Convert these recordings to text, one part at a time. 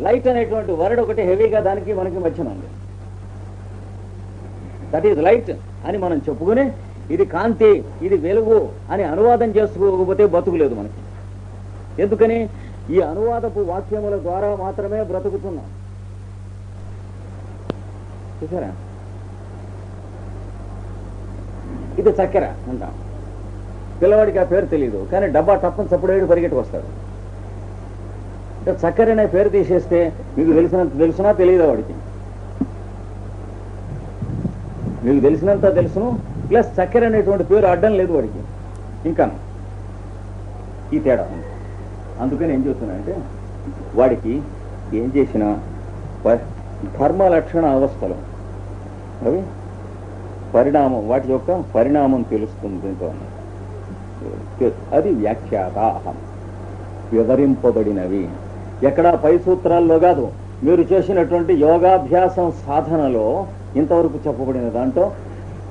Light అనేటువంటి word ఒకటి హెవీగా దానికి మనకి మధ్యన ఉంది. దట్ ఈజ్ లైట్ అని మనం చెప్పుకుని ఇది కాంతి, ఇది వెలుగు అని అనువాదం చేసుకోకపోతే బతుకులేదు మనకి. ఎందుకని ఈ అనువాదపు వాక్యముల ద్వారా మాత్రమే బ్రతుకుతున్నాం. చూసారా, ఇది చక్కెర అంటాం. పిల్లవాడికి ఆ పేరు తెలియదు, కానీ డబ్బా టప్పని చప్పుడేడు పరిగెట్టుకు వస్తాడు. అంటే చక్కెర అనే పేరు తీసేస్తే మీకు తెలుసునా తెలియదా వాడికి? మీకు తెలిసినంత తెలుసును, ప్లస్ చక్కెర అనేటువంటి పేరు అడ్డం లేదు వాడికి. ఇంకా ఈ తేడా. అందుకని ఏం చేస్తున్నానంటే వాడికి ఏం చేసినా ధర్మ లక్షణ అవస్థలు అవి పరిణామం, వాటి యొక్క పరిణామం తెలుస్తుంది. అది వ్యాఖ్యాతాహం, వివరింపబడినవి. ఎక్కడా పై సూత్రాల్లో కాదు, మీరు చేసినటువంటి యోగాభ్యాసం సాధనలో ఇంతవరకు చెప్పబడిన దాంట్లో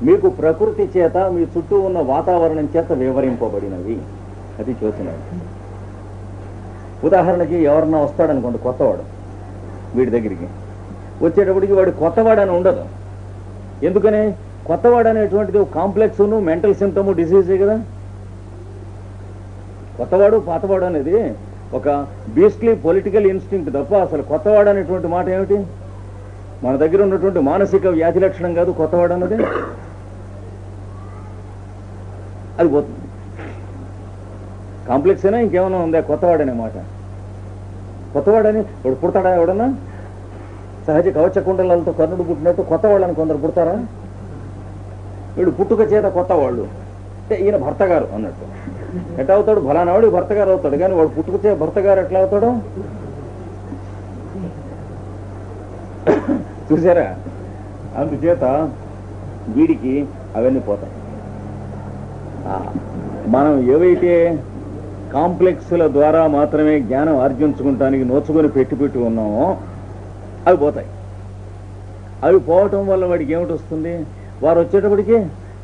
మీకు ప్రకృతి చేత, మీ చుట్టూ ఉన్న వాతావరణం చేత వివరింపబడినవి. అది చూస్తున్నాడు. ఉదాహరణకి ఎవరన్నా వస్తాడనుకోండి కొత్తవాడు వీడి దగ్గరికి, వచ్చేటప్పటికి వాడు కొత్తవాడు అని ఉండదు. ఎందుకని? కొత్తవాడు అనేటువంటిది కాంప్లెక్స్, మెంటల్ సిమ్టము, డిసీజే కదా. కొత్తవాడు పాతవాడు అనేది ఒక బీస్ట్లీ పొలిటికల్ ఇన్స్టింక్ట్ తప్ప అసలు కొత్తవాడు అనేటువంటి మాట ఏమిటి? మన దగ్గర ఉన్నటువంటి మానసిక వ్యాధి లక్షణం కాదు కొత్తవాడు అన్నది. అది పోతుంది. కాంప్లెక్స్ అయినా ఇంకేమైనా ఉందా కొత్తవాడనే మాట? కొత్తవాడని వాడు పుడతాడా? ఎవడన్నా సహజ కవచ కుండలతో కర్ణుడు పుట్టినట్టు కొత్తవాళ్ళని కొందరు పుడతారా? వీడు పుట్టుక చేత కొత్తవాళ్ళు అంటే ఈయన భర్త గారు అన్నట్టు. ఎట్లా అవుతాడు? ఫలానావాడు భర్త గారు అవుతాడు, కానీ వాడు పుట్టుక భర్త గారు ఎట్లా అవుతాడు? చూసారా? అందుచేత వీడికి అవన్నీ పోతాయి. మనం ఏవైతే కాంప్లెక్స్ల ద్వారా మాత్రమే జ్ఞానం ఆర్జించుకుంటానికి నోచుకొని పెట్టి ఉన్నామో అవి పోతాయి. అవి పోవటం వల్ల వాడికి ఏమిటి వస్తుంది? వారు వచ్చేటప్పటికి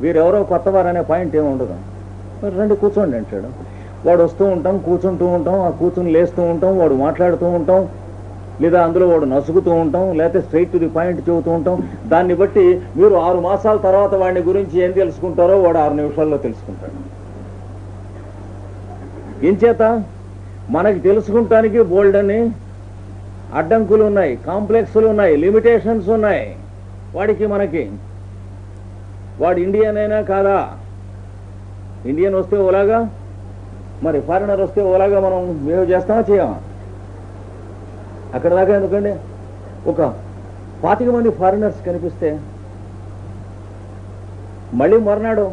వీరెవరో కొత్తవారు అనే పాయింట్ ఏమి ఉండదు. మరి రండి కూర్చోండి అంటాడు. వాడు వస్తూ ఉంటాం, కూర్చుంటూ ఉంటాం, ఆ కూర్చుని లేస్తూ ఉంటాం, వాడు మాట్లాడుతూ ఉంటాం, లేదా అందులో వాడు నసుగుతూ ఉంటాం, లేకపోతే స్ట్రైట్ టు ది పాయింట్ చెబుతూ ఉంటాం. దాన్ని బట్టి మీరు 6 మాసాల తర్వాత వాడిని గురించి ఏం తెలుసుకుంటారో వాడు 6 నిమిషాల్లో తెలుసుకుంటాడు. ఇంచేత మనకి తెలుసుకుంటానికి బోల్డ్ అని అడ్డంకులు ఉన్నాయి, కాంప్లెక్స్లు ఉన్నాయి, లిమిటేషన్స్ ఉన్నాయి వాడికి మనకి. వాడు ఇండియన్ అయినా కాదా? ఇండియన్ వస్తే ఓలాగా, మరి ఫారినర్ వస్తే ఓలాగా మనం బిహేవ్ చేస్తామా చేయమా? అక్కడ దాకా ఎందుకండి? ఒక 25 మంది ఫారినర్స్ కనిపిస్తే మళ్ళీ మర్నాడు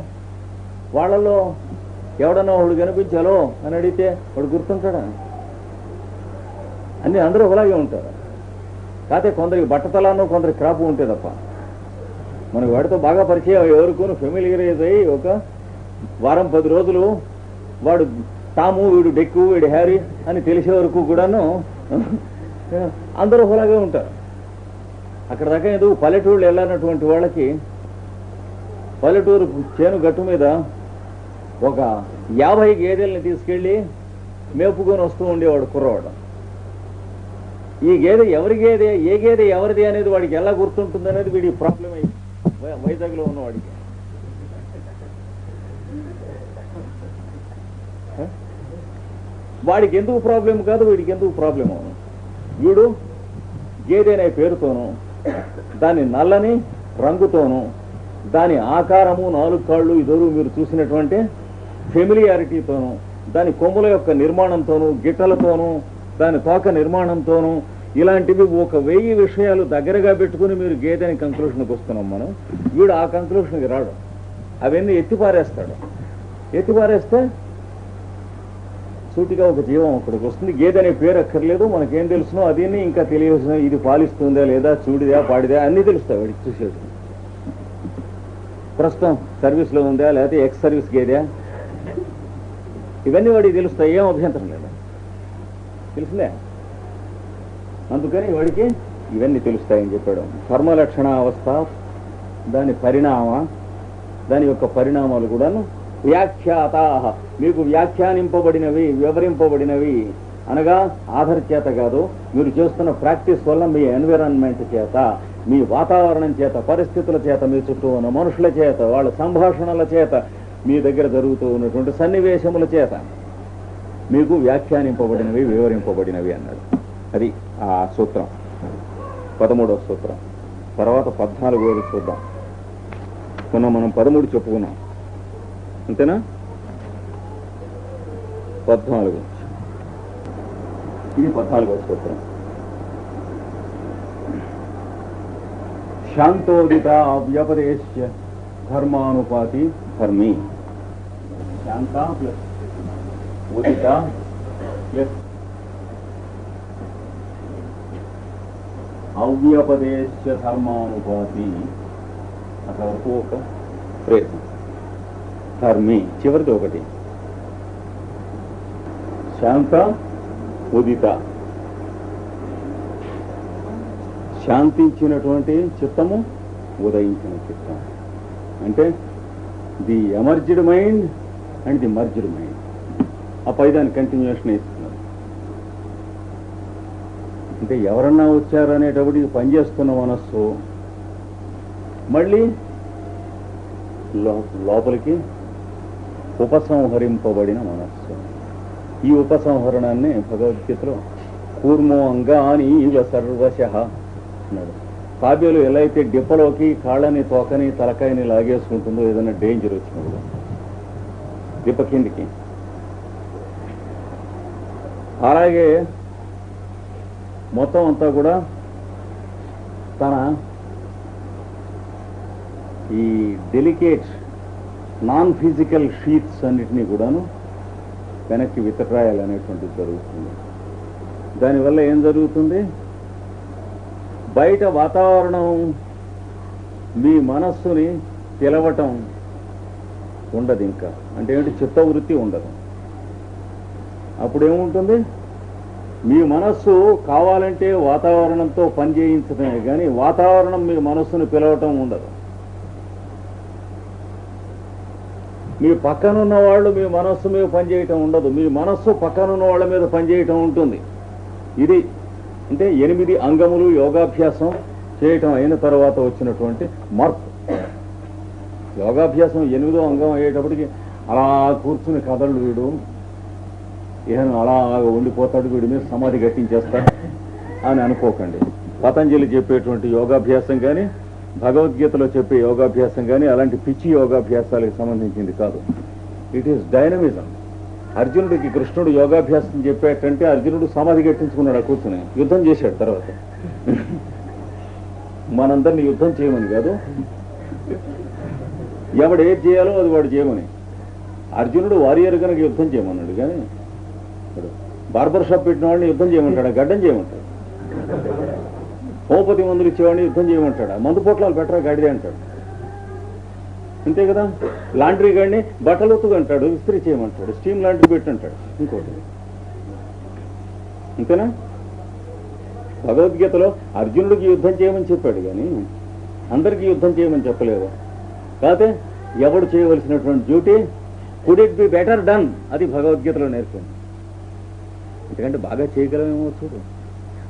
వాళ్ళలో ఎవడన్నా వాడు కనిపించాలో అని అడిగితే వాడు గుర్తుంటాడా? అన్నీ అందరూ ఒకలాగే ఉంటారు. కాకపోతే కొందరికి బట్టతలాను, కొందరికి క్రాపు ఉంటే తప్ప. మనకి వాడితో బాగా పరిచయం, ఎవరికోను ఫెమిలియరైజ్ అయ్యి ఒక వారం 10 రోజులు వాడు టాము, వీడు డెక్కు, వీడు హ్యారీ అని తెలిసే వరకు కూడాను అందరూ ఒకలాగే ఉంటారు. అక్కడ దాకా ఎందుకు? పల్లెటూళ్ళు వెళ్ళాలన్నటువంటి వాళ్ళకి పల్లెటూరు చేను గట్టు మీద ఒక 50 గేదెల్ని తీసుకెళ్ళి మేపుకొని వస్తూ ఉండేవాడు కుర్రవాడు. ఈ గేదె ఎవరి గేదె, ఏ గేదె ఎవరిది అనేది వాడికి ఎలా గుర్తుంటుంది అనేది వీడి ప్రాబ్లం అయింది వైజాగ్లో ఉన్నవాడికి. వాడికి ఎందుకు ప్రాబ్లం కాదు, వీడికి ఎందుకు ప్రాబ్లం అవును? వీడు గేదె అనే పేరుతోనూ, దాని నల్లని రంగుతోనూ, దాని ఆకారము, 4 కాళ్ళు ఇద్దరు మీరు చూసినటువంటి ఫెమిలియారిటీతోనూ, దాని కొమ్ముల యొక్క నిర్మాణంతోనూ, గిట్టలతోనూ, దాని తోక నిర్మాణంతోనూ, ఇలాంటివి 1000 విషయాలు దగ్గరగా పెట్టుకుని మీరు గేదెని కంక్లూషన్కి వస్తున్నాం మనం. వీడు ఆ కంక్లూషన్కి రాడు, అవన్నీ ఎత్తిపారేస్తాడు. ఎత్తిపారేస్తే సూటిగా ఒక జీవం అక్కడికి వస్తుంది. గేదె అనే పేరు అక్కర్లేదు, మనకేం తెలుసునో అదీని ఇంకా తెలియవలసిన, ఇది పాలిస్తుందా లేదా, చూడిదా పాడిదా అన్నీ తెలుస్తాయి వాడికి చూసేది. ప్రస్తుతం సర్వీస్లో ఉందా లేకపోతే ఎక్స్ సర్వీస్ గేదె, ఇవన్నీ వాడికి తెలుస్తాయి. ఏం అభ్యంతరం లేదా? తెలుసులే. అందుకని వాడికి ఇవన్నీ తెలుస్తాయని చెప్పాడు. కర్మలక్షణ అవస్థ, దాని దాని యొక్క పరిణామాలు కూడాను వ్యాఖ్యాతా, మీకు వ్యాఖ్యానింపబడినవి, వివరింపబడినవి. అనగా ఆధార్ చేత కాదు, మీరు చేస్తున్న ప్రాక్టీస్ వల్ల మీ ఎన్విరాన్మెంట్ చేత, మీ వాతావరణం చేత, పరిస్థితుల చేత, మీ చుట్టూ ఉన్న మనుషుల చేత, వాళ్ళ సంభాషణల చేత, మీ దగ్గర జరుగుతూ ఉన్నటువంటి సన్నివేశముల చేత మీకు వ్యాఖ్యానింపబడినవి, వివరింపబడినవి అన్నాడు. అది ఆ సూత్రం, 13వ సూత్రం. తర్వాత 14 చూద్దాం. మనం 13 చెప్పుకున్నాం, అంతేనా? 14 ఇది 14వ సూత్రం. శాంతోదిత అవ్యపదేశ్య ధర్మానుపాతి ధర్మీ. శాంత ప్లస్ ఉదిత ప్లస్ అవ్యపదేశ్య ధర్మానుపాతి. అక్కడ వరకు ఒక ఫ్రేజ్. ధర్మీ చివరిది ఒకటి. శాంత ఉదిత, శాంతించినటువంటి చిత్తము, ఉదయించిన చిత్తం. అంటే the emerged mind and the merged mind. ఆ పైదాని కంటిన్యూషన్ ఇస్తున్నారు. అంటే ఎవరన్నా వచ్చారనేటప్పటికి పనిచేస్తున్న మనస్సు మళ్ళీ లోపలికి ఉపసంహరింపబడిన మనస్సు. ఈ ఉపసంహరణాన్ని భగవద్గీతలో కూర్మో అంగాని ఇవ సర్వశః అన్నాడు. తాబేలు ఎలా అయితే డిప్పలోకి కాళ్ళని, తోకని, తలకాయని లాగేసుకుంటుందో ఏదైనా డేంజర్ వచ్చినప్పుడు డిప్ప కిందికి, అలాగే మొత్తం అంతా కూడా తన ఈ డెలికేట్ నాన్ ఫిజికల్ షీట్స్ అన్నిటినీ కూడాను వెనక్కి వితరాయాలనేటువంటిది జరుగుతుంది. దానివల్ల ఏం జరుగుతుంది? బయట వాతావరణం మీ మనస్సుని తెలవటం ఉండదు. ఇంకా అంటే ఏమిటి? చిత్తవృత్తి ఉండదు. అప్పుడేముంటుంది? మీ మనస్సు కావాలంటే వాతావరణంతో పనిచేయించడమే కానీ వాతావరణం మీ మనస్సును పిలవటం ఉండదు. మీ పక్కనున్న వాళ్ళు మీ మనస్సు మీద పనిచేయటం ఉండదు. మీ మనస్సు పక్కనున్న వాళ్ళ మీద పనిచేయటం ఉంటుంది. ఇది అంటే 8 అంగములు యోగాభ్యాసం చేయటం అయిన తర్వాత వచ్చినటువంటి మార్పు. యోగాభ్యాసం 8వ అంగం అయ్యేటప్పటికి అలా కూర్చుని కదళ్ళు వీడు, ఏమైనా అలా ఉండిపోతాడు, వీడి మీద సమాధి గట్టించేస్తాడు అని అనుకోకండి. పతంజలి చెప్పేటువంటి యోగాభ్యాసం కానీ, భగవద్గీతలో చెప్పే యోగాభ్యాసం కానీ అలాంటి పిచ్చి యోగాభ్యాసాలకు సంబంధించింది కాదు. It is dynamism. అర్జునుడికి కృష్ణుడు యోగాభ్యాసం చెప్పేటంటే అర్జునుడు సమాధి గట్టించుకున్నాడు, ఆ కూర్చుని యుద్ధం చేశాడు. తర్వాత మనందరినీ యుద్ధం చేయమని కాదు, ఎవడు ఏది చేయాలో అది వాడు చేయమని. అర్జునుడు వారియర్ కనుక యుద్ధం చేయమన్నాడు, కానీ బార్బర్ షాప్ పెట్టిన వాడిని యుద్ధం చేయమంటాడు, గడ్డం చేయమంటాడు. హోమపతి మందులు ఇచ్చేవాడిని యుద్ధం చేయమంటాడు, మందు పొట్లాలు పెట్టరా గాడిదే అంటాడు. అంతే కదా. లాండ్రీ గాడిని బట్టలు ఉతుకు అంటాడు, ఇస్త్రీ చేయమంటాడు, స్టీమ్ లాండ్రీ పెట్టంటాడు ఇంకోటి. అంతేనా? భగవద్గీతలో అర్జునుడికి యుద్ధం చేయమని చెప్పాడు, కానీ అందరికీ యుద్ధం చేయమని చెప్పలేదు. కాకపోతే ఎవడు చేయవలసినటువంటి duty could it be better done, అది భగవద్గీతలో నేర్పింది. ఎందుకంటే బాగా చేయగలమేమో చూడు.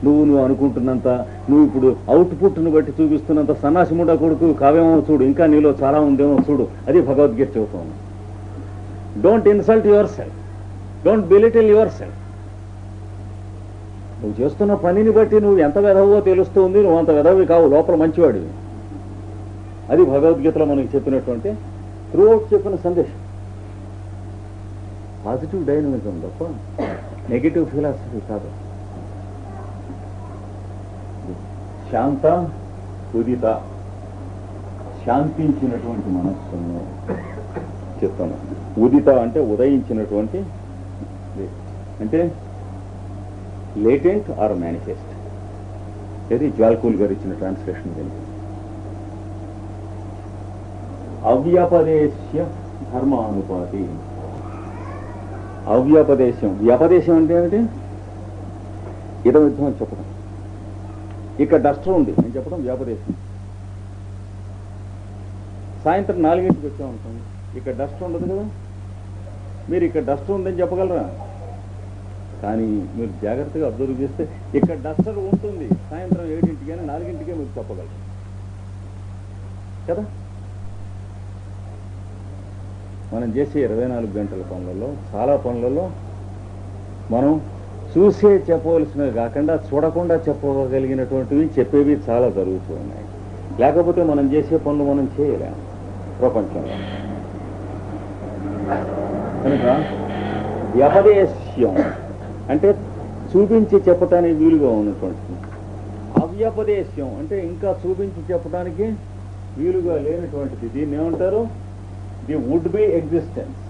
నువ్వు అనుకుంటున్నంత, నువ్వు ఇప్పుడు అవుట్పుట్ను బట్టి చూపిస్తున్నంత సన్నాసిముడా కొడుకు కావేమో చూడు, ఇంకా నీలో చాలా ఉందేమో చూడు, అది భగవద్గీత చెబుతాను. Don't insult your self, don't belittle your self. నువ్వు చేస్తున్న పనిని బట్టి నువ్వు ఎంత వెధవో తెలుస్తుంది, నువ్వు అంత వెధవి కావు, లోపల మంచివాడివి. అది భగవద్గీతలో మనకి చెప్పినటువంటి త్రూఅవుట్ చెప్పిన సందేశం. పాజిటివ్ డైనమిజం తప్ప నెగిటివ్ ఫిలాసఫీ కాదు. శాంత ఉదిత, శాంతించినటువంటి మనస్సును, చిత్తము. ఉదిత అంటే ఉదయించినటువంటి, అంటే లేటెంట్ ఆర్ మేనిఫెస్ట్. ఇది జ్వాల్కూల్ గారు ఇచ్చిన ట్రాన్స్లేషన్. దీనికి అవ్యపదేశ్య ధర్మానుపాతి. అవ్యపదేశం, వ్యపదేశం అంటే ఏమిటి? ఇదం యుద్ధం అని చెప్పడం. ఇక్కడ డస్టర్ ఉంది నేను చెప్పడం వ్యపదేశం. సాయంత్రం 4ంటికి వచ్చామనుకోండి, ఇక్కడ డస్ట్ ఉండదు కదా, మీరు ఇక్కడ డస్ట్ ఉందని చెప్పగలరా? కానీ మీరు జాగ్రత్తగా అబ్జర్వ్ చేస్తే ఇక్కడ డస్టర్ ఉంటుంది సాయంత్రం 7ంటికి 4ంటికే మీరు చెప్పగలరు కదా. మనం చేసే 24 గంటల పనులలో చాలా పనులలో మనం చూసే చెప్పవలసినవి కాకుండా చూడకుండా చెప్పగలిగినటువంటివి చెప్పేవి చాలా జరుగుతూ ఉన్నాయి. లేకపోతే మనం చేసే పనులు మనం చేయలేము ప్రపంచంలో. కనుక వ్యపదేశ్యం అంటే చూపించి చెప్పటానికి వీలుగా ఉన్నటువంటిది. అవ్యపదేశ్యం అంటే ఇంకా చూపించి చెప్పడానికి వీలుగా లేనటువంటిది. దీన్ని ఏమంటారు? The would be existence.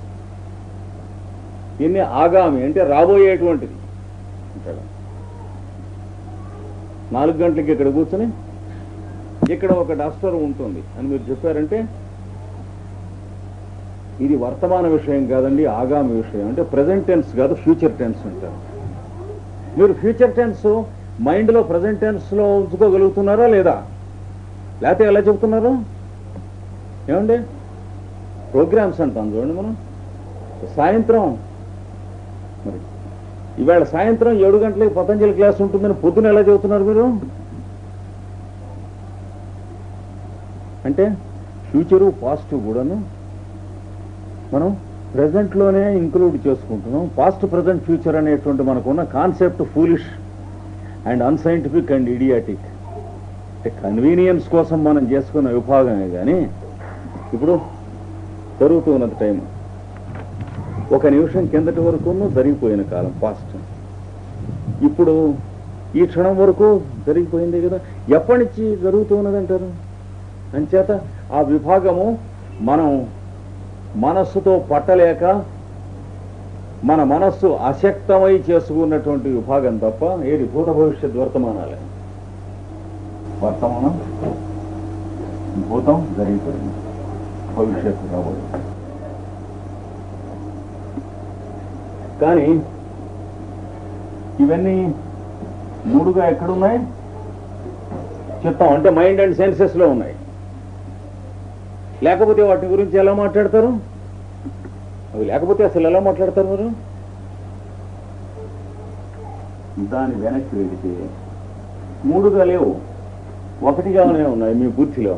దీన్ని ఆగామి అంటే రాబోయేటువంటిది అంటాడు. 4 గంటలకి ఇక్కడ కూర్చొని ఇక్కడ ఒక డస్టర్ ఉంటుంది అని మీరు చెప్పారంటే ఇది వర్తమాన విషయం కాదండి, ఆగామి విషయం. అంటే ప్రజెంట్ టెన్స్ కాదు, ఫ్యూచర్ టెన్స్ అంటారు. మీరు ఫ్యూచర్ టెన్స్ మైండ్లో ప్రజెంట్ టెన్స్లో ఉంచుకోగలుగుతున్నారా లేదా? లేకపోతే ఎలా చెబుతున్నారు? ఏమండి ప్రోగ్రామ్స్ అంటాం చూడండి మనం. సాయంత్రం మరి ఇవాళ సాయంత్రం 7 గంటలకి పతంజలి క్లాస్ ఉంటుందని పొద్దున ఎలా చెబుతున్నారు మీరు? అంటే ఫ్యూచరు పాజిటివ్ కూడాను మనం ప్రజెంట్లోనే ఇంక్లూడ్ చేసుకుంటున్నాం. పాస్ట్ ప్రజెంట్ ఫ్యూచర్ అనేటువంటి మనకున్న concept foolish and unscientific and idiotic. అంటే కన్వీనియన్స్ కోసం మనం చేసుకున్న విభాగమే కానీ ఇప్పుడు జరుగుతూ ఉన్నది టైం 1 నిమిషం కిందటి వరకు జరిగిపోయిన కాలం పాస్ట్. ఇప్పుడు ఈ క్షణం వరకు జరిగిపోయింది కదా, ఎప్పటి నుంచి జరుగుతూ ఉన్నదంటారు? అంచేత ఆ విభాగము మనం మనస్సుతో పట్టలేక మన మనస్సు అశక్తమై చేసుకున్నటువంటి విభాగం తప్ప ఏది భూత భవిష్యత్ వర్తమానాలే. వర్తమానం భూతం జరిగిపోయింది, భవిష్యత్తు రాబోతుంది. కానీ ఇవన్నీ 3గా ఎక్కడున్నాయి? చిత్తం అంటే మైండ్ అండ్ సెన్సెస్లో ఉన్నాయి. లేకపోతే వాటి గురించి ఎలా మాట్లాడతారు? అవి లేకపోతే అసలు ఎలా మాట్లాడతారు మీరు? దాని వెనక్కి వెళితే 3గా లేవు, 1గానే ఉన్నాయి మీ బుద్ధిలో.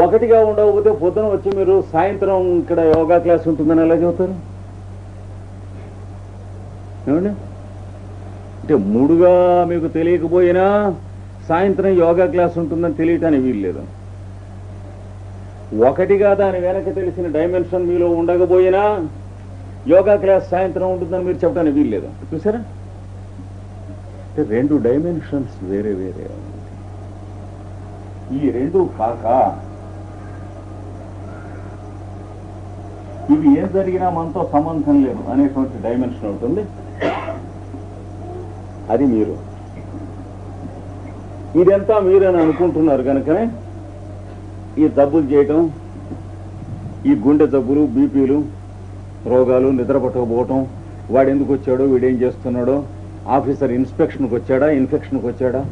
1గా ఉండకపోతే పొద్దున వచ్చి మీరు సాయంత్రం ఇక్కడ యోగా క్లాస్ ఉంటుందని ఎలా చెబుతారు? ఏమండి అంటే 3గా మీకు తెలియకపోయినా సాయంత్రం యోగా క్లాస్ ఉంటుందని తెలియటానికి వీల్లేదు. 1గా దాని వెనక తెలిసిన డైమెన్షన్ మీలో ఉండకపోయినా యోగా క్లాస్ సాయంత్రం ఉంటుందని మీరు చెప్పడానికి వీల్లేదు. చూసారా? అంటే 2 డైమెన్షన్స్ వేరే వేరే. ఈ 2 కాక ఇవి ఏం జరిగినా మనతో సంబంధం లేదు అనేటువంటి డైమెన్షన్ ఉంటుంది. అది మీరు. ఇదంతా మీరని అనుకుంటున్నారు కనుకనే ఈ జబ్బులు చేయటం, ఈ గుండె జబ్బులు, బీపీలు, రోగాలు, నిద్ర పట్టకపోవటం, వాడు ఎందుకు వచ్చాడో, వీడేం చేస్తున్నాడో, ఆఫీసర్ ఇన్స్పెక్షన్కి వచ్చాడా, ఇన్ఫెక్షన్కి వచ్చాడా,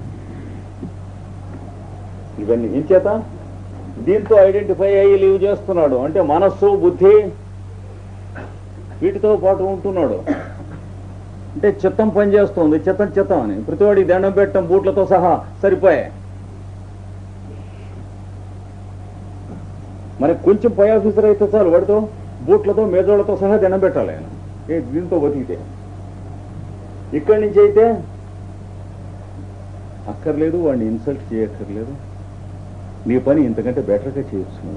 ఇవన్నీ ఇంచేత దీంతో ఐడెంటిఫై అయ్యి లీవ్ చేస్తున్నాడు. అంటే మనస్సు, బుద్ధి వీటితో పాటు ఉంటున్నాడు. అంటే చిత్తం పనిచేస్తుంది, చిత్తం అని ప్రతివాడికి దండం పెట్టడం బూట్లతో సహా సరిపోయాయి. మనకి కొంచెం పై ఆఫీసర్ అయితే చాలు, వాడితో బూట్లతో మేజోళ్లతో సహా దండం పెట్టాలి ఆయన దీంతో బతికితే. ఇక్కడి నుంచి అయితే అక్కర్లేదు, వాడిని ఇన్సల్ట్ చేయక్కర్లేదు, నీ పని ఇంతకంటే బెటర్గా చేయొచ్చు.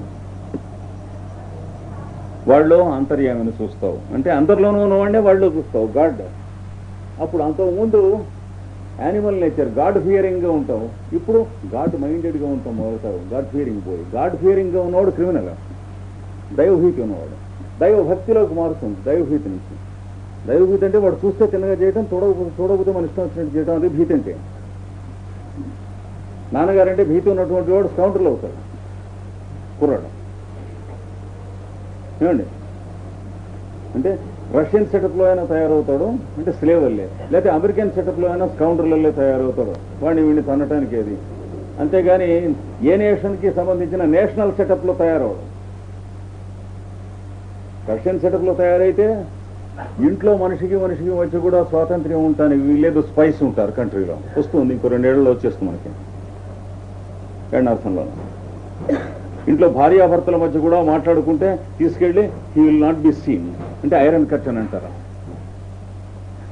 వాళ్ళు అంతర్యామిని చూస్తావు, అంటే అందరిలోనూ ఉన్నవాడే వాళ్ళు చూస్తావు, గాడ్. అప్పుడు అంతకుముందు యానిమల్ నేచర్ గాడ్ ఫియరింగ్గా ఉంటావు, ఇప్పుడు గాడ్ మైండెడ్గా ఉంటాం మొదలుతావు. గాడ్ ఫియరింగ్ పోయి గాడ్ ఫియరింగ్గా ఉన్నవాడు క్రిమినల్, దైవభీతి ఉన్నవాడు దైవ భక్తిలోకి మారుతుంది. దైవభీతి నుంచి దైవభీతి అంటే వాడు చూస్తే తిన్నగా చేయడం, చూడకపోతే మన ఇష్టం వచ్చినట్టు చేయడం, అది భీతి అంటే. నాన్నగారంటే భీతి ఉన్నటువంటి వాడు స్కౌంటర్లు అవుతాడు, కుర్రాడు. ఏమండి అంటే రష్యన్ సెటప్లో అయినా తయారవుతాడు, అంటే స్లేవల్లే, లేకపోతే అమెరికన్ సెటప్లో అయినా స్కౌంటర్లల్లే తయారవుతాడు, వాడిని వీడిని తన్నటానికి. అది అంతేగాని ఏ నేషన్కి సంబంధించిన నేషనల్ సెటప్లో తయారవడు. రష్యన్ సెటప్లో తయారైతే ఇంట్లో మనిషికి మధ్య కూడా స్వాతంత్ర్యం ఉంటానికి వీలేదు, స్పైస్ ఉంటారు కంట్రీలో. వస్తుంది ఇంకో 2 ఏళ్లలో వచ్చేస్తుంది మనకి అర్థంలో. ఇంట్లో భార్యాభర్తల మధ్య కూడా మాట్లాడుకుంటే తీసుకెళ్ళి he will not be seen అంటే ఐరన్ కర్టెన్ అంటారు.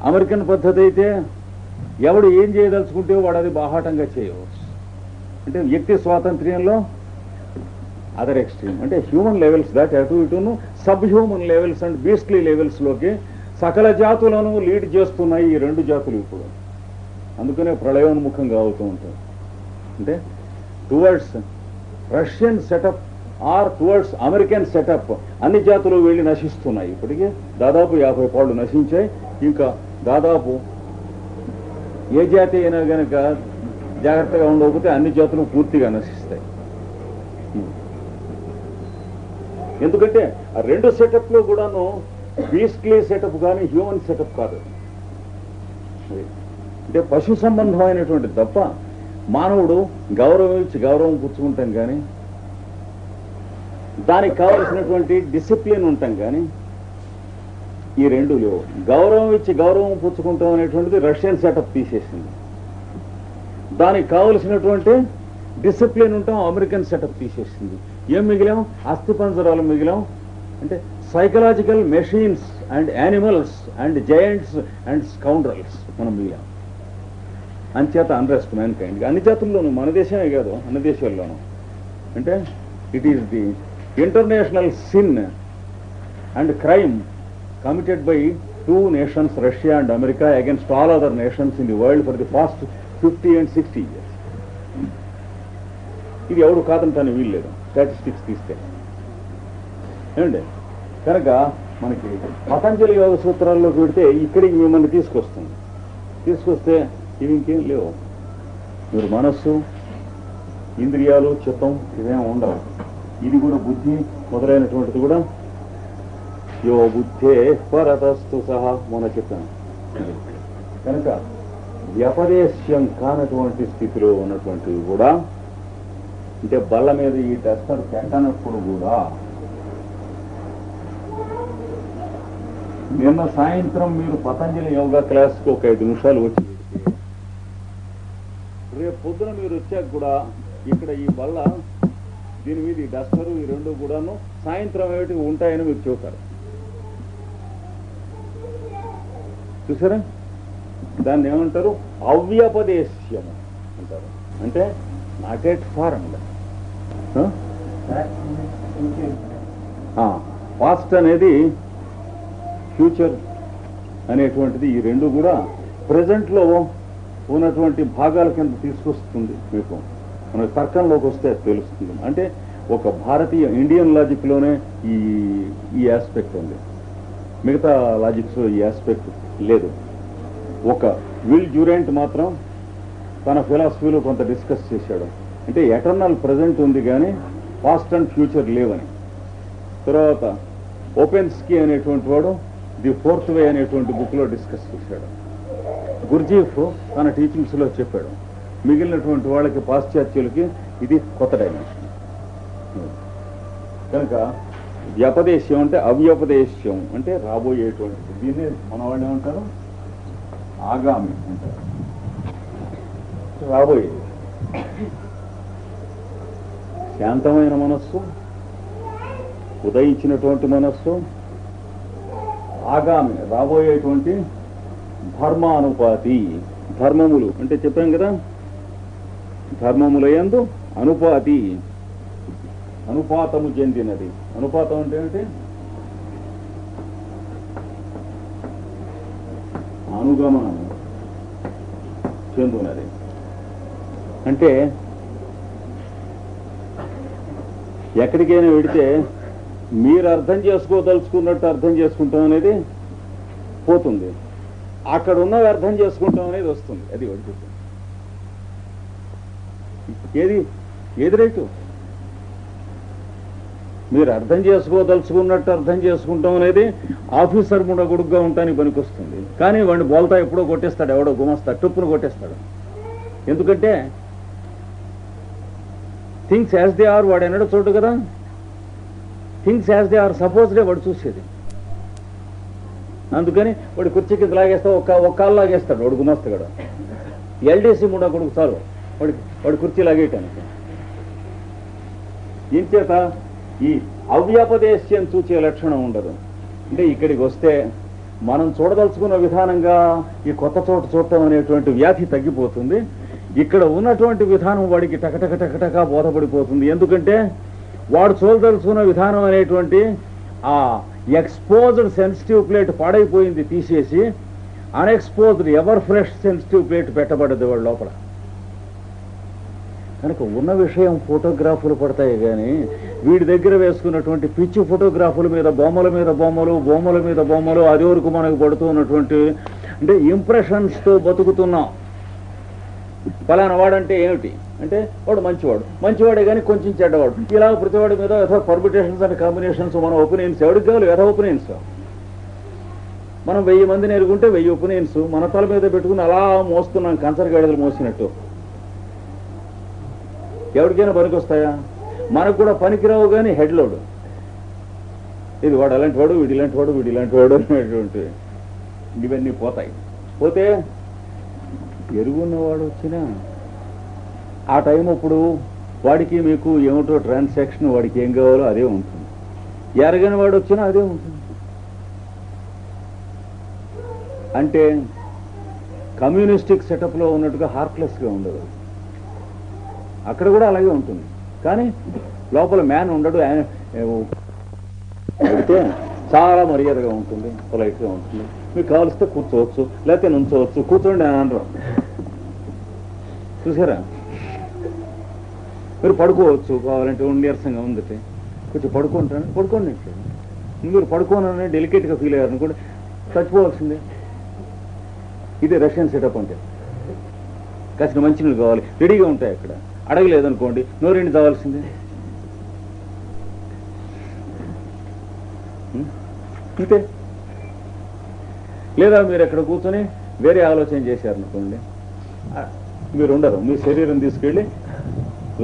అమెరికన్ పద్ధతి అయితే ఎవడు ఏం చేయదలుచుకుంటే వాడు అది బాహాటంగా చేయవచ్చు. అంటే వ్యక్తి స్వాతంత్ర్యంలో అదర్ ఎక్స్ట్రీమ్ అంటే హ్యూమన్ లెవెల్స్ దాటి అటు ఇటును sub human levels and beastly లెవెల్స్లోకి సకల జాతులను లీడ్ చేస్తున్నాయి ఈ 2 జాతులు ఇప్పుడు. అందుకనే ప్రళయోన్ముఖంగా అవుతూ ఉంటాయి. అంటే towards Russian setup or towards American setup అన్ని జాతులు వెళ్ళి నశిస్తున్నాయి. ఇప్పటికీ దాదాపు 50 పాళ్ళు నశించాయి. ఇంకా దాదాపు ఏ జాతి అయినా కనుక జాగ్రత్తగా ఉండకపోతే అన్ని జాతులు పూర్తిగా నశిస్తాయి. ఎందుకంటే ఆ 2 సెటప్లో కూడాను బీస్ట్లీ సెటప్ కానీ హ్యూమన్ సెటప్ కాదు. అంటే పశు సంబంధమైనటువంటి తప్ప మానవుడు గౌరవం ఇచ్చి గౌరవం పుచ్చుకుంటాం కానీ దానికి కావలసినటువంటి డిసిప్లిన్ ఉంటాం కానీ ఈ 2 లేవు. గౌరవం ఇచ్చి గౌరవం పుచ్చుకుంటాం అనేటువంటిది రష్యన్ సెటప్ తీసేసింది. దానికి కావలసినటువంటి డిసిప్లిన్ ఉంటాం అమెరికన్ సెటప్ తీసేసింది. ఏం మిగిలాం? అస్థిపంజరాలు మిగిలాం. అంటే psychological machines and animals and giants and scoundrels మనం మిగిలాం. అంచేత అన్రెస్ట్ మ్యాన్ కైండ్ అన్ని జాతుల్లోనూ, మన దేశమే కాదు అన్ని దేశాల్లోనూ. అంటే it is the international sin and crime committed by 2 nations, Russia and America, against all other nations in the world for the past 50 and 60 years. ఇది ఎవడు కాదంటాను వీల్లేదు స్టాటిస్టిక్స్ తీస్తే. ఏమండి కనుక మనకి పతంజలి యోగ సూత్రాల్లోకి పెడితే ఇక్కడికి మిమ్మల్ని తీసుకొస్తే ఇవి ఇంకేం లేవు. మీరు మనస్సు, ఇంద్రియాలు, చిత్తం ఇవేం ఉండవు. ఇది కూడా బుద్ధి మొదలైనటువంటిది కూడా యో బుద్ధే పరతస్తు సహా మొన్న చెప్పాను. కనుక వ్యపదేశ్యం కానటువంటి స్థితిలో ఉన్నటువంటివి కూడా అంటే బల్ల మీద ఈ టెస్టర్ పెట్టనప్పుడు కూడా నిన్న సాయంత్రం మీరు పతంజలి యోగా క్లాస్కి ఒక 5 నిమిషాలు వచ్చి రేపు పొద్దున మీరు వచ్చాక కూడా ఇక్కడ ఈ బల్ల దీని మీద ఈ డస్టరు ఈ 2 కూడాను సాయంత్రం ఏమిటి ఉంటాయని మీరు చెబుతారు. చూసారా? దాన్ని ఏమంటారు? అవ్యపదేశ్యము అంటారు. అంటే నాట్ ఎట్ ఫారెన్. పాస్ట్ అనేది ఫ్యూచర్ అనేటువంటిది ఈ 2 కూడా ప్రజెంట్లో ఉన్నటువంటి భాగాల కింద తీసుకొస్తుంది. మీకు మన తర్కంలోకి వస్తే తెలుస్తుంది. అంటే ఒక భారతీయ ఇండియన్ లాజిక్లోనే ఈ ఆస్పెక్ట్ ఉంది. మిగతా లాజిక్స్ ఈ ఆస్పెక్ట్ లేదు. ఒక విల్ డ్యూరెంట్ మాత్రం తన ఫిలాసఫీలో కొంత డిస్కస్ చేశాడు. అంటే ఎటర్నల్ ప్రజెంట్ ఉంది కానీ పాస్ట్ అండ్ ఫ్యూచర్ లేవని. తర్వాత ఓపెన్స్కీ అనేటువంటి వాడు ది 4th వే అనేటువంటి బుక్లో డిస్కస్ చేశాడు. గుర్జీఫ్ తన టీచింగ్స్లో చెప్పాడు. మిగిలినటువంటి వాళ్ళకి పాశ్చాత్యులకి ఇది కొత్త డైమెన్షన్. కనుక వ్యపదేశ్యం అంటే అవ్యపదేశ్యం అంటే రాబోయేటువంటిది. దీన్ని మన వాళ్ళు ఏమంటారు? ఆగామి అంటారు. రాబోయేది శాంతమైన మనస్సు, ఉదయించినటువంటి మనస్సు, ఆగామి రాబోయేటువంటి ధర్మానుపాతి. ధర్మములు అంటే చెప్పాం కదా, ధర్మములయందు అనుపాతి, అనుపాతము చెందినది. అనుపాతం అంటే ఏంటి? అనుగమనము చెందునది. అంటే ఎక్కడికైనా వెడితే మీరు అర్థం చేసుకోదలుచుకున్నట్టు అర్థం చేసుకుంటాం అనేది పోతుంది, అక్కడ ఉన్నవి అర్థం చేసుకుంటాం అనేది వస్తుంది. అది వడిపోతుంది. ఏది రైటు? మీరు అర్థం చేసుకోదలుచుకున్నట్టు అర్థం చేసుకుంటాం అనేది ఆఫీసర్ ముడగొడుగ్గా ఉండటానికి పనికొస్తుంది. కానీ వాడిని బోల్తా ఎప్పుడో కొట్టేస్తాడు, ఎవడో గుమస్తా టుప్పును కొట్టేస్తాడు. ఎందుకంటే థింగ్స్ యాజ్ దే ఆర్ వాడు ఎన్నడో చూడు కదా. థింగ్స్ యాజ్ దే ఆర్ సపోజ్డే వాడు చూసేది. అందుకని వాడు కుర్చీ కింద లాగేస్తా ఒక కాలు లాగేస్తాడు వాడు గుమస్తగాడు. ఎల్డీసీ మూడో కొడుకు చాలు వాడు కుర్చీ లాగేయటానికి. ఇంచేత ఈ అవ్యపదేశ్యం చూచే లక్షణం ఉండదు. అంటే ఇక్కడికి వస్తే మనం చూడదలుచుకున్న విధానంగా ఈ కొత్త చోట చూడటం అనేటువంటి వ్యాధి తగ్గిపోతుంది. ఇక్కడ ఉన్నటువంటి విధానం వాడికి టకటక బోధపడిపోతుంది. ఎందుకంటే వాడు చూడదలుచుకున్న విధానం అనేటువంటి ఆ ఎక్స్పోజ్డ్ సెన్సిటివ్ ప్లేట్ పాడైపోయింది, తీసేసి అన్ఎక్స్పోజ్డ్ ఎవర్ ఫ్రెష్ సెన్సిటివ్ ప్లేట్ పెట్టబడ్డది వాడు లోపల. కనుక ఉన్న విషయం ఫోటోగ్రాఫులు పడతాయి, కానీ వీడి దగ్గర వేసుకున్నటువంటి పిచ్చి ఫోటోగ్రాఫుల మీద బొమ్మల మీద బొమ్మలు అది వరకు మనకు పడుతూ ఉన్నటువంటి అంటే ఇంప్రెషన్స్తో బతుకుతున్నాం. ఫలానా వాడంటే ఏమిటి అంటే వాడు మంచివాడే కానీ కొంచెం చెడ్డవాడు. ఇలా ప్రతివాడి మీద యథా పర్మిటేషన్స్ అండ్ కాంబినేషన్స్ మన ఒపీనియన్స్ ఎవరికి కావాలి, యథా ఒపీనియన్స్. మనం 1000 మందిని ఎరుగుంటే 1000 ఒపీనియన్స్ మన తల మీద పెట్టుకుని అలా మోస్తున్నాం, కంచర గడదలు మోసినట్టు. ఎవరికైనా పనికొస్తాయా? మనకు కూడా పనికిరావు కానీ హెడ్లోడు. ఇది వాడు అలాంటి వాడు, వీడి ఇలాంటి వాడు అనేటువంటి ఇవన్నీ పోతాయి. పోతే ఎరుగున్నవాడు వచ్చినా ఆ టైం అప్పుడు వాడికి మీకు ఏమిటో ట్రాన్సాక్షన్, వాడికి ఏం కావాలో అదే ఉంటుంది. ఎరగని వాడు వచ్చినా అదే ఉంటుంది. అంటే కమ్యూనిస్టిక్ సెటప్లో ఉన్నట్టుగా హార్ట్లెస్గా ఉండదు. అక్కడ కూడా అలాగే ఉంటుంది, కానీ లోపల మ్యాన్ ఉండడు. అయితే చాలా మర్యాదగా ఉంటుంది, పొలైట్గా ఉంటుంది. మీకు కావలిస్తే కూర్చోవచ్చు, లేకపోతే నుంచోవచ్చు. కూర్చోండి అని అనరు, చూసారా? మీరు పడుకోవచ్చు కావాలంటే, నీరసంగా ఉందంటే కొంచెం పడుకోండి. మీరు పడుకోనని డెలికేట్గా ఫీల్ అయ్యారు అనుకోండి, చచ్చిపోవాల్సిందే. ఇది రష్యన్ సెటప్ అంటే. కాసిన మంచినీళ్ళు కావాలి, రెడీగా ఉంటాయి. అక్కడ అడగలేదనుకోండి, నోరెండి కావాల్సిందే. అంతే. లేదా మీరు ఎక్కడ కూర్చొని వేరే ఆలోచన చేశారనుకోండి, మీరు ఉండరు. మీ శరీరం తీసుకెళ్ళి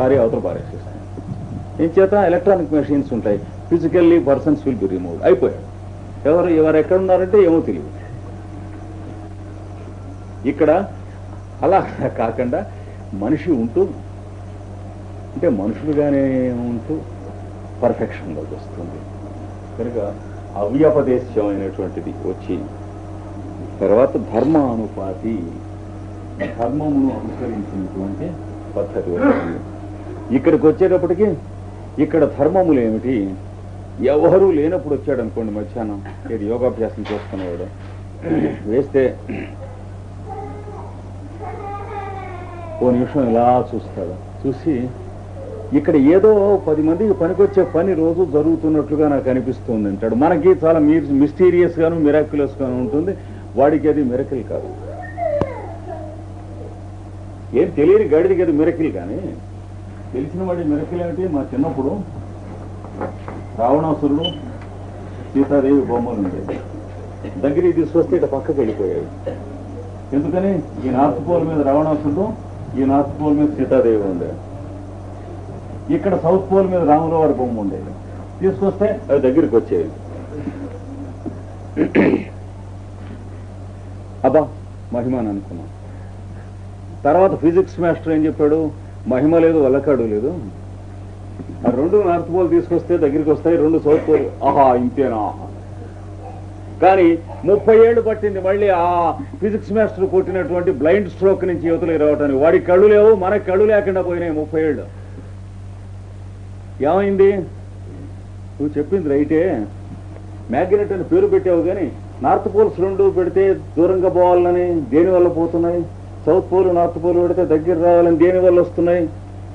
లారీ అవతల పారేసేస్తారు. ఏం చేత ఎలక్ట్రానిక్ మెషిన్స్ ఉంటాయి. Physically persons will be remove. అయిపోయాడు. ఎవరు ఎక్కడున్నారంటే ఏమో తెలియదు. ఇక్కడ అలా కాకుండా మనిషి ఉంటూ అంటే మనుషులుగానే ఉంటూ పర్ఫెక్షన్లోకి వస్తుంది. కనుక అవ్యపదేశ్యం అనేటువంటిది వచ్చి తర్వాత ధర్మానుపాతి, ధర్మమును అనుసరించినటువంటి పద్ధతి వచ్చింది. ఇక్కడికి వచ్చేటప్పటికి ఇక్కడ ధర్మములు ఏమిటి? ఎవరూ లేనప్పుడు వచ్చాడు అనుకోండి, మధ్యాహ్నం ఏడు యోగాభ్యాసం చేసుకునేవాడు వేస్తే ఓ నిమిషం ఇలా చూస్తాడు. చూసి ఇక్కడ ఏదో 10 మందికి పనికొచ్చే పని రోజు జరుగుతున్నట్లుగా నాకు అనిపిస్తుంది అంటాడు. మనకి చాలా మిస్టీరియస్ గాను మిరాక్యులస్ గాను ఉంటుంది, వాడికి అది మిరకిల్ కాదు. ఏం తెలియని గడిదికి అది మిరకిల్. కానీ తెలిసిన వాడి మిరకిల్ ఏమిటి? మా చిన్నప్పుడు రావణాసురుడు సీతాదేవి బొమ్మలు ఉండేది. దగ్గరికి తీసుకొస్తే ఇట్లా పక్కకి వెళ్ళిపోయాడు. ఎందుకని? ఈ నార్త్ పోల్ మీద రావణాసురుడు, ఈ నార్త్ పోల్ మీద సీతాదేవి ఉండేది. ఇక్కడ సౌత్ పోల్ మీద రాముల వారి బొమ్మ ఉండేది. తీసుకొస్తే అవి దగ్గరికి వచ్చేది. అబ్బా మహిమ అని అనుకున్నాం. తర్వాత ఫిజిక్స్ మాస్టర్ ఏం చెప్పాడు? మహిమ లేదు, వల్లకాడు లేదు. ఆ 2 నార్త్ పోల్ తీసుకొస్తే దగ్గరికి వస్తాయి, 2 సౌత్ పోల్. ఆహా ఇంతేనా? కానీ 30 ఏళ్ళు పట్టింది మళ్ళీ ఆ ఫిజిక్స్ మాస్టర్ కొట్టినటువంటి బ్లైండ్ స్ట్రోక్ నుంచి యువతలకు రావటానికి. వాడికి కళ్ళు లేవు, మనకి కళ్ళు లేకుండా పోయినాయి 30 ఏళ్ళు. ఏమైంది? నువ్వు చెప్పింది రైటే, మ్యాగ్నెట్ అని పేరు పెట్టావు, కానీ నార్త్ పోల్స్ 2 పెడితే దూరంగా పోవాలని దేనివల్ల పోతున్నాయి? సౌత్ పోల్ నార్త్ పోల్ పెడితే దగ్గర రావాలని దేనివల్ల వస్తున్నాయి?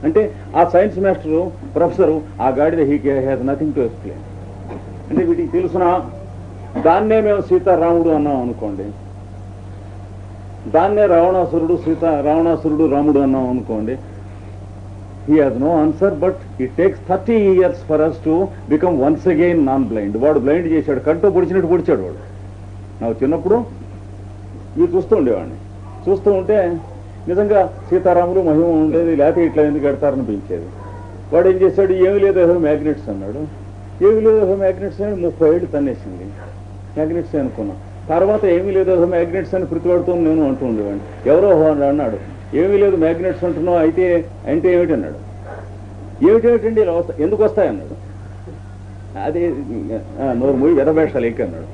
అంటే ఆ సైన్స్ మాస్టరు ప్రొఫెసరు ఆ గాడిద he has nothing to explain. అంటే వీటికి తెలుసునా? దాన్నే మేము సీతారాముడు అన్నాం అనుకోండి, దాన్నే రావణాసురుడు రాముడు అన్నాం అనుకోండి. He has no answer, but it takes 30 years for us to become once again non-blind. వాడు బ్లైండ్ చేశాడు, కంటో పొడిచినట్టు పొడిచాడు వాడు. నాకు చిన్నప్పుడు ఇవి చూస్తూ ఉండేవాడిని. చూస్తూ ఉంటే నిజంగా సీతారాములు మహిమ ఉండేది, లేకపోతే ఇట్లా ఎందుకు కడతారనిపించేది. వాడు ఏం చేశాడు? ఏమీ లేదు మ్యాగ్నెట్స్ అన్నాడు. ఏమీ లేదు మ్యాగ్నెట్స్ అని 30 ఏళ్ళు తన్నేసింది. మ్యాగ్నెట్స్ అనుకున్నాం. తర్వాత ఏమీ లేదు మ్యాగ్నెట్స్ అని ప్రతిపడుతూ నేను అంటూ ఉండేవాడిని. ఎవరో అన్నాడు, ఏమీ లేదు మ్యాగ్నెట్స్ అంటున్నావు అయితే అంటే ఏమిటి అన్నాడు. ఏమిటేమిటండి ఇలా వస్తాయి, ఎందుకు వస్తాయి అన్నాడు. అదే నోరు మూయి వెదవేషాలు ఎక్కి అన్నాడు.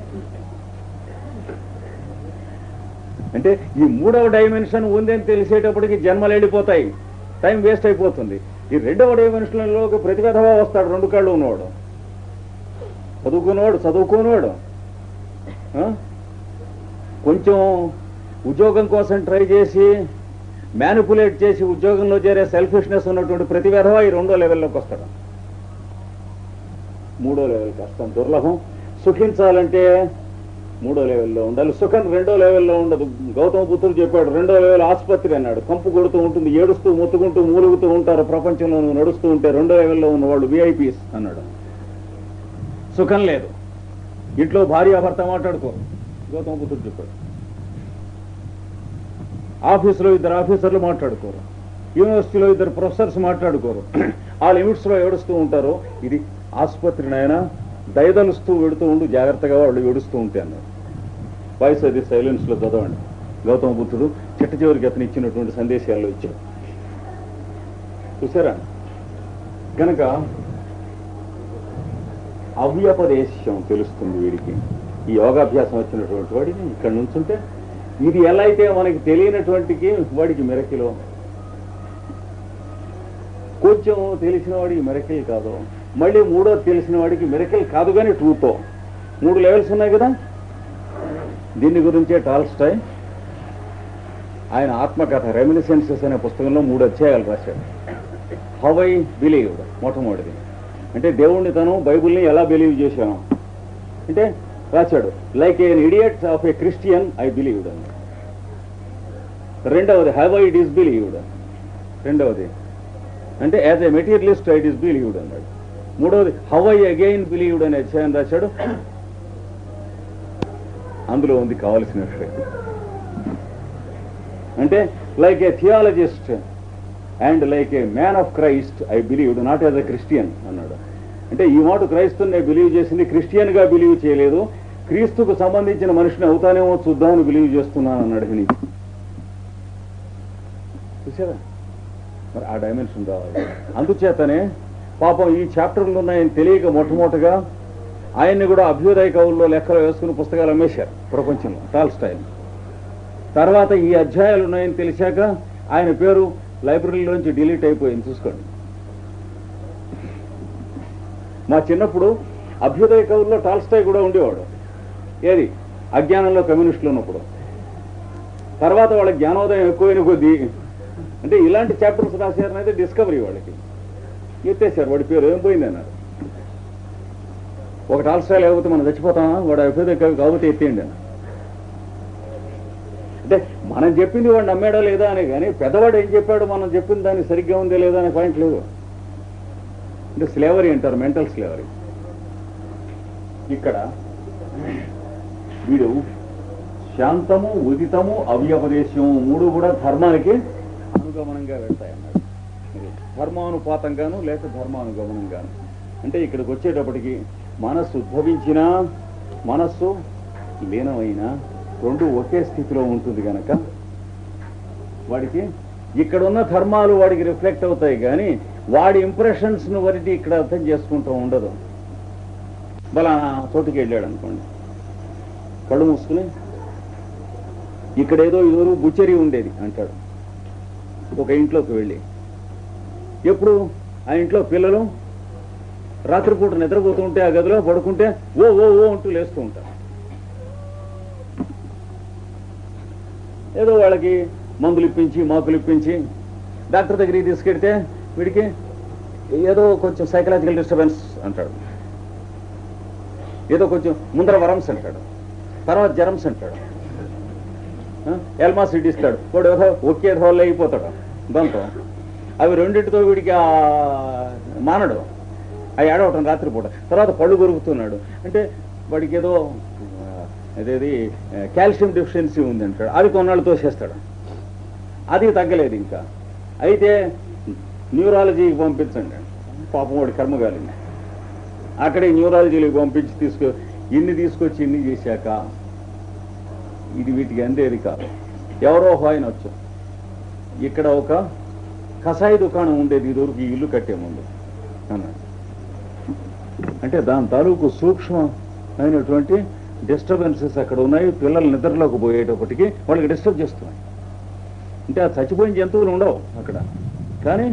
అంటే ఈ మూడవ డైమెన్షన్ ఉందని తెలిసేటప్పటికి జన్మలు వెళ్ళిపోతాయి, టైం వేస్ట్ అయిపోతుంది. ఈ రెండవ డైమెన్షన్లో ప్రతి విధవా వస్తాడు, రెండు కళ్ళు ఉన్నవాడు, చదువుకున్నవాడు కొంచెం ఉద్యోగం కోసం ట్రై చేసి మ్యానిపులేట్ చేసి ఉద్యోగంలో చేరే సెల్ఫిష్నెస్ ఉన్నటువంటి ప్రతి విధవా ఈ రెండో లెవెల్లోకి వస్తాడు. మూడో లెవెల్ కష్టం, దుర్లభం. సుఖించాలంటే మూడో లెవెల్లో ఉండాలి, సుఖం రెండో లెవెల్లో ఉండదు. గౌతమ బుద్ధుడు చెప్పాడు, రెండో లెవెల్ ఆసుపత్రి అన్నాడు. కంపు కొడుతూ ఉంటుంది, ఏడుస్తూ మొత్తుకుంటూ మూలుగుతూ ఉంటారు ప్రపంచంలో నడుస్తూ ఉంటే. రెండో లెవెల్లో ఉన్నవాళ్ళు విఐపీస్ అన్నాడు. సుఖం లేదు, ఇంట్లో భార్యాభర్త మాట్లాడుకో, గౌతమ బుద్ధుడు చెప్పాడు. ఆఫీసులో ఇద్దరు ఆఫీసర్లు మాట్లాడుకోరు, యూనివర్సిటీలో ఇద్దరు ప్రొఫెసర్స్ మాట్లాడుకోరు, ఆ లిమిట్స్లో ఏడుస్తూ ఉంటారు. ఇది ఆసుపత్రినైనా దయదలుస్తూ వెడుతూ ఉండు, జాగ్రత్తగా వాళ్ళు ఏడుస్తూ ఉంటే అన్నారు. వాయిస్ అది సైలెన్స్లో చదవండి. గౌతమ బుద్ధుడు చిట్ట చివరికి అతను ఇచ్చినటువంటి సందేశాల్లో ఇచ్చాడు. చూసారా? కనుక అవ్యపదేశం తెలుస్తుంది వీడికి. ఈ యోగాభ్యాసం వచ్చినటువంటి వాడికి ఇక్కడ నుంచుంటే ఇది ఎలా అయితే మనకి తెలియనటువంటికి వాడికి మిరకిలో, కొంచెం తెలిసిన వాడికి మిరకిల్ కాదు, మళ్ళీ మూడో తెలిసిన వాడికి మిరకిల్ కాదు కానీ టూతో 3 లెవెల్స్ ఉన్నాయి కదా. దీని గురించే టాల్స్టాయ్ ఆయన ఆత్మకథ రెమినిసెన్సెస్ అనే పుస్తకంలో 3 అధ్యాయాలు రాశాడు. హౌ ఐ బిలీవ్డ్ మొట్టమొదటిది అంటే దేవుణ్ణి తను బైబుల్ని ఎలా బిలీవ్ చేశాను అంటే రాశాడు. Like an idiot of a Christian I believed అని. రెండవది హౌ ఐ డిస్బిలీవ్డ్, రెండవది అంటే యాజ్ ఏ మెటీరియలిస్ట్ ఐ డిస్బిలీవ్డ్ అన్నాడు. మూడవది హౌ ఐ అగైన్ బిలీవ్డ్ అనే అధ్యాయం రాశాడు. అందులో ఉంది కావలసిన విషయం. అంటే like a theologist and like a man of Christ I believed not as a Christian అన్నాడు. అంటే ఈ మాట క్రైస్తుని నేను బిలీవ్ చేసింది, క్రిస్టియన్గా బిలీవ్ చేయలేదు, క్రీస్తుకు సంబంధించిన మనిషిని అవుతానేమో చూద్దామని బిలీవ్ చేస్తున్నాను అన్నాడు. చూసారా? మరి ఆ డైమెన్షన్ రావాలి. అందుచేతనే పాపం ఈ చాప్టర్లు ఉన్నాయని తెలియక మొట్టమొదటిగా ఆయన్ని కూడా అభ్యుదయ కవుల్లో లెక్కలు వేసుకుని పుస్తకాలు అమ్మేశారు ప్రపంచంలో, టాల్స్టాయ్. తర్వాత ఈ అధ్యాయాలు ఉన్నాయని తెలిసాక ఆయన పేరు లైబ్రరీలోంచి డిలీట్ అయిపోయింది. చూసుకోండి. మా చిన్నప్పుడు అభ్యుదయ కవుల్లో టాల్స్టాయ్ కూడా ఉండేవాడు. ఏది అజ్ఞానంలో కమ్యూనిస్టులు ఉన్నప్పుడు. తర్వాత వాళ్ళ జ్ఞానోదయం ఎక్కువైన కొద్దీ అంటే ఇలాంటి చాప్టర్స్ రాశారనైతే డిస్కవరీ వాళ్ళకి ఎత్తేసారు. వాడి పేరు ఏం పోయింది అన్నారు. ఒక టాల్స్టాయ్ లేకపోతే మనం చచ్చిపోతామా, వాడు అభ్యుదయ కవి కాకపోతే ఎత్తేయండి అన్న. అంటే మనం చెప్పింది వాడు నమ్మాడో లేదా అని, కానీ పెద్దవాడు ఏం చెప్పాడు మనం చెప్పిన దాన్ని సరిగ్గా ఉందే లేదా అనే పాయింట్ లేదు. అంటే స్లేవరీ అంటారు, మెంటల్ స్లేవరీ. ఇక్కడ వీడు శాంతము, ఉదితము, అవ్యపదేశము 3 కూడా ధర్మానికి అనుగమనంగా వెళ్తాయన్నాడు. ధర్మానుపాతంగాను లేక ధర్మానుగమనంగాను. అంటే ఇక్కడికి వచ్చేటప్పటికి మనస్సు ఉద్భవించినా మనస్సు లీనమైనా 2 ఒకే స్థితిలో ఉంటుంది కనుక వాడికి ఇక్కడున్న ధర్మాలు వాడికి రిఫ్లెక్ట్ అవుతాయి, కానీ వాడి ఇంప్రెషన్స్ను బట్టి ఇక్కడ అర్థం చేసుకుంటూ ఉండదు. బలానా చోటుకి వెళ్ళాడు అనుకోండి, కళ్ళు మూసుకుని ఇక్కడేదో ఎవరు బుచ్చరీ ఉండేది అంటాడు. ఒక ఇంట్లోకి వెళ్ళి ఎప్పుడు ఆ ఇంట్లో పిల్లలు రాత్రిపూట నిద్రపోతూ ఉంటే ఆ గదిలో పడుకుంటే ఓ ఓ ఓ అంటూ లేస్తూ ఉంటారు. ఏదో వాళ్ళకి మందులు ఇప్పించి మాకులు ఇప్పించి డాక్టర్ దగ్గరికి తీసుకెడితే వీడికి ఏదో కొంచెం సైకలాజికల్ డిస్టర్బెన్స్ అంటాడు, ఏదో కొంచెం ముందర వరమ్స్ అంటాడు, తర్వాత జరమ్స్ అంటాడు, ఎల్మాసిడ్ ఇస్తాడు. వాడు ఏదో ఒకే ధోళ్ళు అయిపోతాడు దాంతో. అవి రెండింటితో వీడికి మానడు, అవి ఏడవటం రాత్రిపూట. తర్వాత పళ్ళు కొరుకుతున్నాడు అంటే వాడికి ఏదో అదేది కాల్షియం డెఫిషియన్సీ ఉంది అంటాడు. అది కొన్నాళ్ళు తోసేస్తాడు, అది తగ్గలేదు ఇంకా. అయితే న్యూరాలజీకి పంపించండి, పాపం వాడి కర్మగాలింది. అక్కడే న్యూరాలజీకి పంపించి ఇన్ని తీసుకొచ్చి ఇన్ని చేశాక ఇది వీటికి అందేది కాదు. ఎవరో ఆయన వచ్చాం, ఇక్కడ ఒక కషాయి దుకాణం ఉండేది ఇదివరకు ఈ ఇల్లు కట్టే ముందు అన్నాడు. అంటే దాని తాలూకు సూక్ష్మమైనటువంటి డిస్టర్బెన్సెస్ అక్కడ ఉన్నాయి. పిల్లలు నిద్రలోకి పోయేటప్పటికీ వాళ్ళకి డిస్టర్బ్ చేస్తున్నాయి. అంటే ఆ చచ్చిపోయిన జంతువులు ఉండవు అక్కడ, కానీ